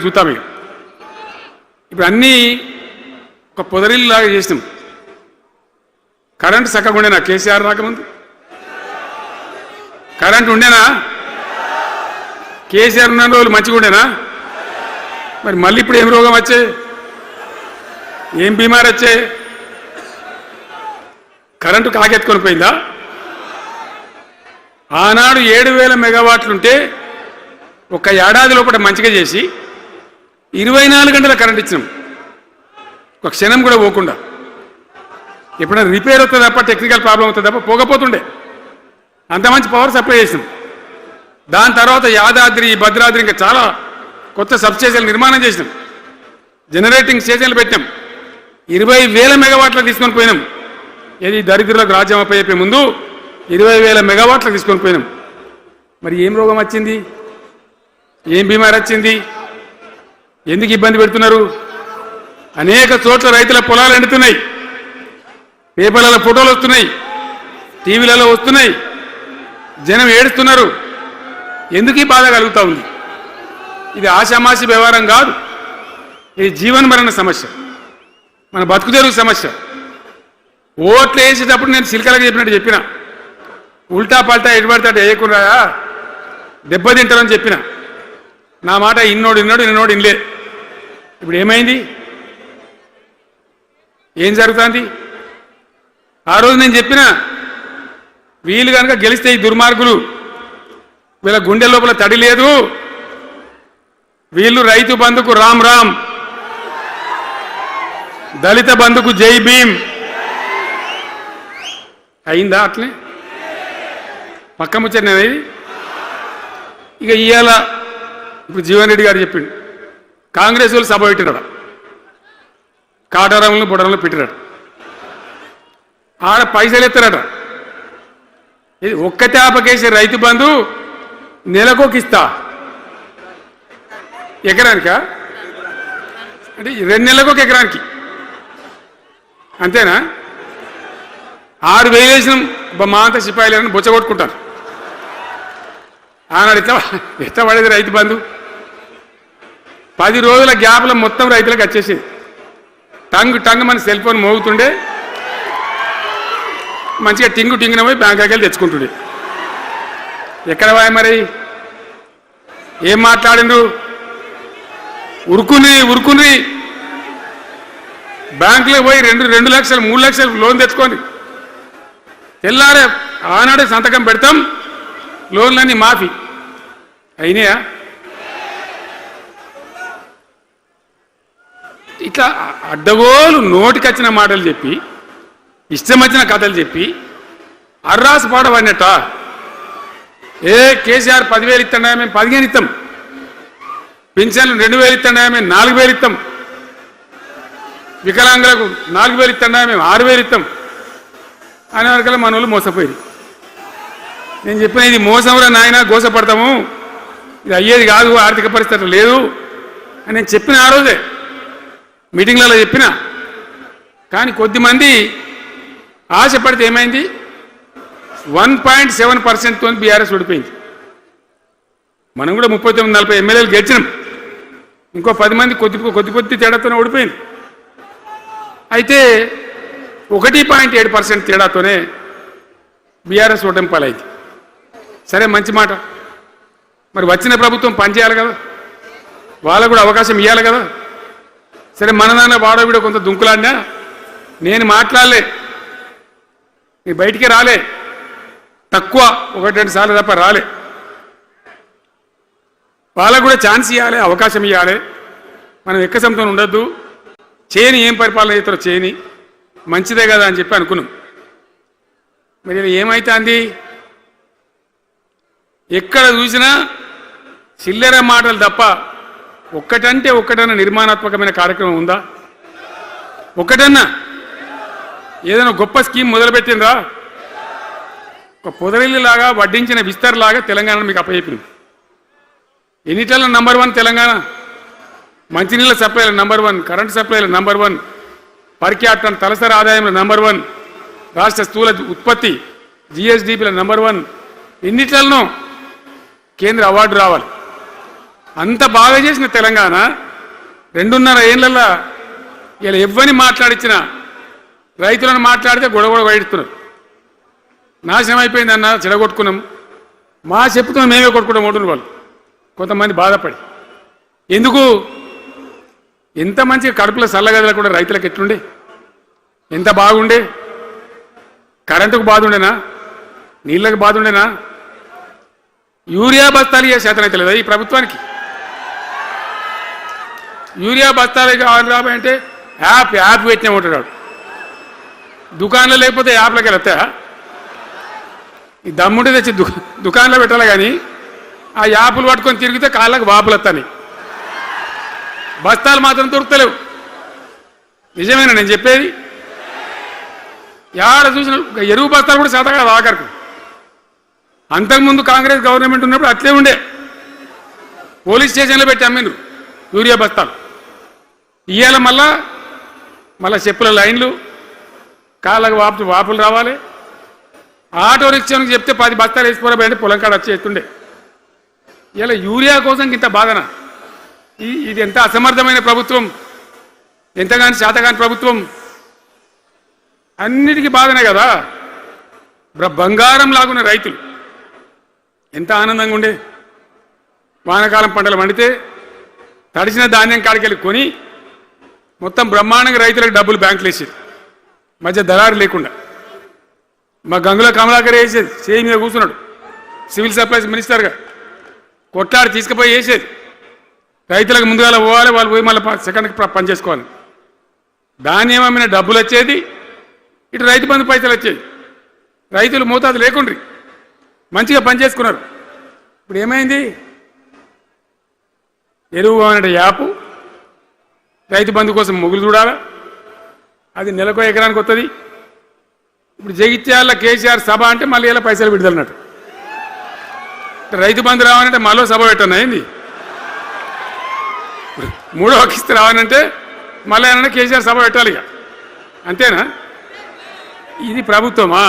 చూద్దాం. ఇప్పుడు అన్నీ ఒక పొదరిల్లాగా చేసినాం. కరెంటు చక్కగా ఉండేనా కేసీఆర్ రాకముందు? కరెంటు ఉండేనా? కేసీఆర్ ఉన్న రోజులు మంచిగా ఉండేనా? మరి మళ్ళీ ఇప్పుడు ఏం రోగం వచ్చే, ఏం బీమారు వచ్చే? కరెంటు కాకెత్తుకొని పోయిందా? ఆనాడు 7,000 మెగావాట్లుంటే ఒక ఏడాది లోపల మంచిగా చేసి 24 గంటల కరెంట్ ఇచ్చినాం, ఒక క్షణం కూడా పోకుండా. ఎప్పుడైనా రిపేర్ అవుతుంది తప్ప, టెక్నికల్ ప్రాబ్లం అవుతుంది తప్ప పోకపోతుండే. అంత మంచి పవర్ సప్లై చేసినాం. దాని తర్వాత యాదాద్రి, భద్రాద్రి ఇంకా చాలా కొత్త సబ్ స్టేషన్లు నిర్మాణం చేసినాం, జనరేటింగ్ స్టేషన్లు పెట్టాం. 20,000 మెగావాట్లకు తీసుకొని పోయినాం. ఏది దరిద్రులకు రాజ్యం అప్పయ్యే ముందు 20,000 మెగావాట్లకు తీసుకొని పోయినాం. మరి ఏం రోగం వచ్చింది? ఏం బీమారి వచ్చింది? ఎందుకు ఇబ్బంది పెడుతున్నారు? అనేక చోట్ల రైతుల పొలాలు ఎండుతున్నాయి, పేపర్లలో ఫోటోలు వస్తున్నాయి, టీవీలలో వస్తున్నాయి, జనం ఏడుస్తున్నారు. ఎందుకు ఈ బాధ కలుగుతూ ఉంది? ఇది ఆషామాషి వ్యవహారం కాదు, ఇది జీవన మరణ సమస్య, మన బతుకుదెరువు సమస్య. ఓట్లు వేసేటప్పుడు నేను సిల్కలకు చెప్పినట్టు చెప్పిన, ఉల్టా పల్టా ఎటుపడితే అటు వేయకుండా దెబ్బతింటారని చెప్పిన. నా మాట ఇన్నోడు ఇనలే. ఇప్పుడు ఏమైంది? ఏం జరుగుతుంది? ఆ రోజు నేను చెప్పిన, వీళ్ళు కనుక గెలిస్తే ఈ దుర్మార్గులు, వీళ్ళ గుండె లోపల తడి లేదు, వీళ్ళు రైతు బంధుకు రామ్ రామ్, దళిత బంధుకు జై భీమ్. అయిందా? అట్లే పక్క ముచ్చట. ఇక ఇవాళ ఇప్పుడు జీవన్ రెడ్డి గారు చెప్పిండు, కాంగ్రెస్ వాళ్ళు సభ పెట్టినాడు, కాటారంలో బుడరంలో పెట్టినాడు, ఆడ పైసలు ఎత్తారట. ఇది ఒక్క తేపకేసి రైతు బంధు నెలకొకిస్తా, ఎకరానికా అంటే 2 నెలలకు ఒక ఎకరానికి, అంతేనా? 6,000 వేసినాం, మా అంత సిపాయిలని బొచ్చగొట్టుకుంటారు. ఆనాడు ఎట్లా పడేది రైతు బంధు? 10 రోజుల గ్యాప్లో మొత్తం రైతులకు వచ్చేసేది. టంగ్ మన సెల్ ఫోన్ మోగుతుండే, మంచిగా టింగున పోయి బ్యాంకుకి వెళ్ళి తెచ్చుకుంటుండే. ఎక్కడ పోయి మరి? ఏం మాట్లాడిండ్రు? ఉరుకుని బ్యాంకులో పోయి 2 లక్షలు 3 లక్షలు లోన్ తెచ్చుకొని తెల్లారే ఆనాడే సంతకం పెడతాం, లోన్లన్నీ మాఫీ అయినాయా? ఇట్లా అడ్డగోలు నోటికొచ్చిన మాటలు చెప్పి, ఇష్టం వచ్చిన కథలు చెప్పి అర్రాసు పాడవన్నట్ట. కేసీఆర్ 10,000 ఇస్తాడా, మేము 15 ఇస్తాం. పింఛన్లు 2,000 ఇస్తాడా, మేము 4,000 ఇస్తాం. వికలాంగులకు 4,000 ఇస్తాడా, మేము 6,000 ఇస్తాం అనే వరకల్లా మన వాళ్ళు మోసపోయి. నేను చెప్పిన, ఇది మోసంరా నాయన, గోసపడతాము, ఇది అయ్యేది కాదు, ఆర్థిక పరిస్థితి లేదు అని నేను చెప్పిన. ఆ రోజే మీటింగ్లలో చెప్పిన. కానీ కొద్దిమంది ఆశపడితే ఏమైంది? 1.7%తో బీఆర్ఎస్ ఓడిపోయింది. మనం కూడా 39-40 ఎమ్మెల్యేలు గెలిచినాం, ఇంకో 10 మంది కొద్ది తేడాతోనే ఓడిపోయింది. అయితే 1.7% తేడాతోనే బీఆర్ఎస్ ఓటమి పాలైంది. సరే, మంచి మాట. మరి వచ్చిన ప్రభుత్వం పనిచేయాలి కదా, వాళ్ళకు కూడా అవకాశం ఇవ్వాలి కదా. సరే, మన నాన్న వాడో వీడో కొంత దుంకులాడినా నేను మాట్లాడలే, నీ బయటికి రాలే, తక్కువ 1-2 సార్లు తప్ప రాలే. వాళ్ళకు కూడా ఛాన్స్ ఇవ్వాలి, అవకాశం ఇవ్వాలి. మనం ఎక్కసంతో ఉండొద్దు, చేయని ఏం పరిపాలన చేస్తారో చేయని, మంచిదే కదా అని చెప్పి అనుకున్నాం. మరి ఏమైతుంది? ఎక్కడ చూసినా చిల్లర మాటలు తప్ప ఒక్కటంటే ఒక్కటన్నా నిర్మాణాత్మకమైన కార్యక్రమం ఉందా? ఒక్కటన్నా ఏదైనా గొప్ప స్కీమ్ మొదలుపెట్టిందా? ఒక పొదరిల్లులాగా వడ్డించిన విస్తరలాగా తెలంగాణ మీకు అప్పచెప్పింది. ఎన్నిట్లలో నంబర్ 1 తెలంగాణ. మంచినీళ్ళ సప్లైలో నంబర్ 1, కరెంటు సప్లైలో నంబర్ 1, పర్ క్యాపిటల్ తలసరి ఆదాయంలో నంబర్ 1, రాష్ట్ర స్థూల ఉత్పత్తి GSDPలో నంబర్ 1. ఎన్నిట్లలో కేంద్ర అవార్డు రావాలి. అంత బాగా చేసిన తెలంగాణ 2.5 ఏళ్లలో ఇలా ఎవ్వని మాట్లాడించినా రైతులను మాట్లాడితే గొడవ వైడుతున్నారు. నాశనం అయిపోయిందన్న, చెడగొట్టుకున్నాం, మా చెప్పుతో మేమే కొట్టుకుంటాం ఓటును వాళ్ళు కొంతమంది బాధపడి. ఎందుకు? ఎంత మంచిగా కడుపులో చల్లగదల కూడా రైతులకు ఎట్లుండే, ఎంత బాగుండే, కరెంటుకు బాధ ఉండేనా, నీళ్ళకి బాధ ఉండేనా? యూరియా బస్తాలు ఇయ్యే శాతం అయితే లేదా ఈ ప్రభుత్వానికి? యూరియా బస్తాలు కావాలి అంటే యాప్ పెట్టినా ఉంటాడు. దుకాణంలో లేకపోతే యాప్లోకి వెళ్తాయా? ఈ దమ్ముంటే తెచ్చి దుకాణంలో పెట్టాలి, కానీ ఆ యాప్లు పట్టుకొని తిరిగితే కాళ్ళకు వాపులు వస్తాయి, బస్తాలు మాత్రం దొరుకుతలేవు. నిజమేనా నేను చెప్పేది? యాడ చూసిన ఎరువు బస్తాలు కూడా శాతం కాదు ఆఖరికి. అంతకుముందు కాంగ్రెస్ గవర్నమెంట్ ఉన్నప్పుడు అట్లే ఉండే, పోలీస్ స్టేషన్లో పెట్టి అమ్మిండ్రు యూరియా బస్తాలు. ఇవాళ మళ్ళా చెప్పుల లైన్లు, కాళ్ళకు వాపులు రావాలి. ఆటో రిక్షానికి చెప్తే 10 బస్తాలు వేసిపోరాబోయంటే పొలం కాడ వచ్చి ఎత్తుండే. ఇలా యూరియా కోసం ఇంత బాధన? ఇది ఎంత అసమర్థమైన ప్రభుత్వం, ఎంతగాని శాతగాని ప్రభుత్వం. అన్నిటికీ బాధనే కదా. బంగారం లాగున్న రైతులు ఎంత ఆనందంగా ఉండే. వానాకాలం పంటలు పండితే తడిసిన ధాన్యం కాడికెళ్ళి కొని మొత్తం బ్రహ్మాండంగా రైతులకు డబ్బులు బ్యాంకులు వేసేది, మధ్య దళారు లేకుండా. మా గంగుల కమలాకర్ వేసేది, చేయి మీద కూర్చున్నాడు సివిల్ సప్లైస్ మినిస్టర్గా, కొట్లాడి తీసుకుపోయి వేసేది. రైతులకు ముందుగా పోవాలి, వాళ్ళు పోయి మళ్ళీ సెకండ్కి పని చేసుకోవాలి. ధాన్యం అమ్మిన డబ్బులు వచ్చేది, ఇటు రైతు బంధు పైసలు వచ్చేది. రైతులు మోతాదు లేకుండ్రి, మంచిగా పనిచేసుకున్నారు. ఇప్పుడు ఏమైంది? ఎరువు అనే యాపు, రైతు బంధు కోసం మొగులు చూడాలా, అది నెలకో ఎకరానికి వస్తుంది. ఇప్పుడు జగిత్యాల కేసీఆర్ సభ అంటే మళ్ళీ ఇలా పైసలు విడుదలన్నట్టు. రైతు బంధు రావాలంటే మళ్ళీ సభ పెట్టను అయింది. 3వ కిస్తీ రావాలంటే మళ్ళీ ఏమన్నా కేసీఆర్ సభ పెట్టాలి ఇక, అంతేనా? ఇది ప్రభుత్వమా?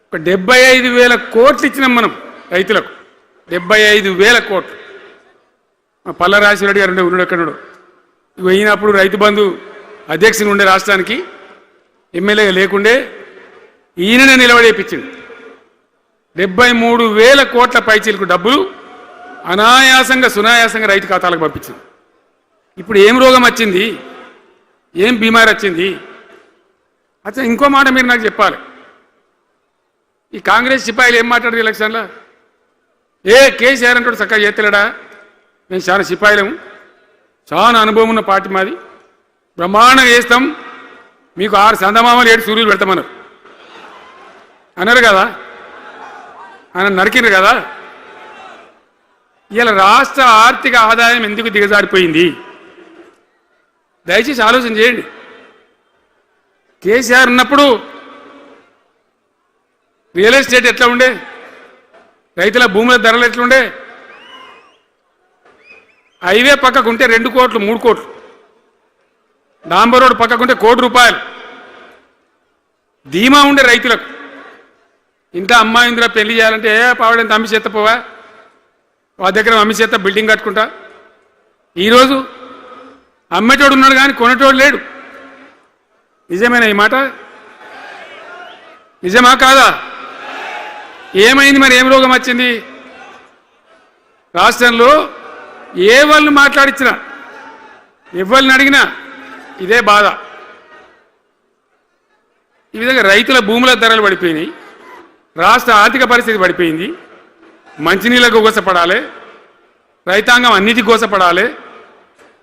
ఒక 75,000 కోట్లు ఇచ్చినాం మనం రైతులకు, 75,000 కోట్లు. పల్లరాజశేఖర రెడ్డి గారు ఉన్నాడు ఎక్కడున్నాడు, పోయినప్పుడు రైతు బంధు అధ్యక్షుని ఉండే రాష్ట్రానికి ఎమ్మెల్యేగా లేకుండే ఈయననే నిలబడేపించింది. 73,000 కోట్ల పైచీలకు డబ్బులు అనాయాసంగా సునాయాసంగా రైతు ఖాతాలకు పంపించింది. ఇప్పుడు ఏం రోగం వచ్చింది, ఏం బీమారి వచ్చింది? అచ్చా, ఇంకో మాట మీరు నాకు చెప్పాలి. ఈ కాంగ్రెస్ సిపాయిలు ఏం మాట్లాడారు ఎలక్షన్లో? కేసీఆర్ అంటాడు చక్కగా చేస్తలేడా, మేము చాలా సిపాయిలము, చాలా అనుభవం ఉన్న పార్టీ మాది, బ్రహ్మాండంగా చేస్తాం, మీకు 6 సందమామలు 7 సూర్యులు పెడతామన్నారు అన్నారు కదా, ఆయన నరికినారు కదా. ఇలా రాష్ట్ర ఆర్థిక ఆదాయం ఎందుకు దిగజారిపోయింది? దయచేసి ఆలోచన చేయండి. కేసీఆర్ ఉన్నప్పుడు రియల్ ఎస్టేట్ ఎట్లా ఉండే, రైతుల భూముల ధరలు ఎట్లుండే, హైవే పక్కకుంటే 2 కోట్లు 3 కోట్లు, డాంబర్ రోడ్ పక్కకుంటే ₹1 కోటి ధీమా ఉండే రైతులకు. ఇంత అమ్మాయిందిరా పెళ్లి చేయాలంటే పావడంత అమ్మి చేత పోవా, వాళ్ళ దగ్గర అమ్మి చేత బిల్డింగ్ కట్టుకుంటా. ఈరోజు అమ్మేటోడు ఉన్నాడు కానీ కొనేటోడు లేడు. నిజమేనా ఈ మాట? నిజమా కాదా? ఏమైంది మరి? ఏం రోగం వచ్చింది? రాష్ట్రంలో ఏ వాళ్ళు మాట్లాడించినా, ఎవరిని అడిగినా ఇదే బాధ. ఈ విధంగా రైతుల భూముల ధరలు పడిపోయినాయి, రాష్ట్ర ఆర్థిక పరిస్థితి పడిపోయింది, మంచినీళ్ళకు గోసపడాలి, రైతాంగం అన్నిటికీ గోసపడాలి.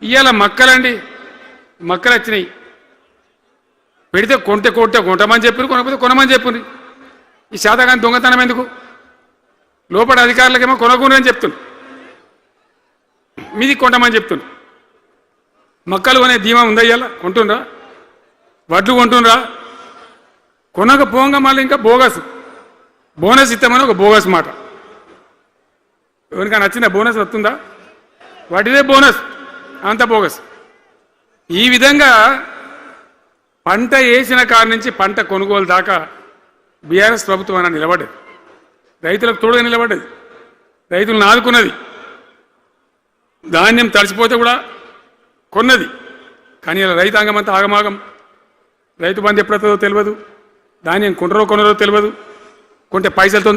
ఇవాళ మక్కలండి, మక్కలు వచ్చినాయి, పెడితే కొంటమని చెప్పారు, కొనకపోతే కొనమని చెప్పారు. ఈ శాతగాని దొంగతనం ఎందుకు? లోపల అధికారులకేమో కొనకూడదని చెప్తున్నారు, మీది కొంటమని చెప్తున్నారు. మక్కలు కొనే ధీమా ఉందా? ఇవాళ కొంటుండ్రా? వడ్లు కొంటుండ్రా? కొనకపోగా మళ్ళీ ఇంకా బోనస్ ఇస్తామని ఒక బోగస్ మాట. ఎవరికైనా నచ్చిన బోనస్ వస్తుందా? వాటిదే బోనస్, అంత బోగస్. ఈ విధంగా పంట వేసిన కాడి నుంచి పంట కొనుగోలు దాకా బీఆర్ఎస్ ప్రభుత్వం అన్న నిలబడ్డది, రైతులకు తోడుగా నిలబడ్డది, రైతులను ఆదుకున్నది. ధాన్యం తడిసిపోతే కూడా కొన్నది. కానీ ఇలా రైతాంగం అంతా ఆగమాగం. రైతు బంధు ఎప్పుడవుతుందో తెలియదు, ధాన్యం కొనరో తెలియదు, కొంటే పైసలు తొందర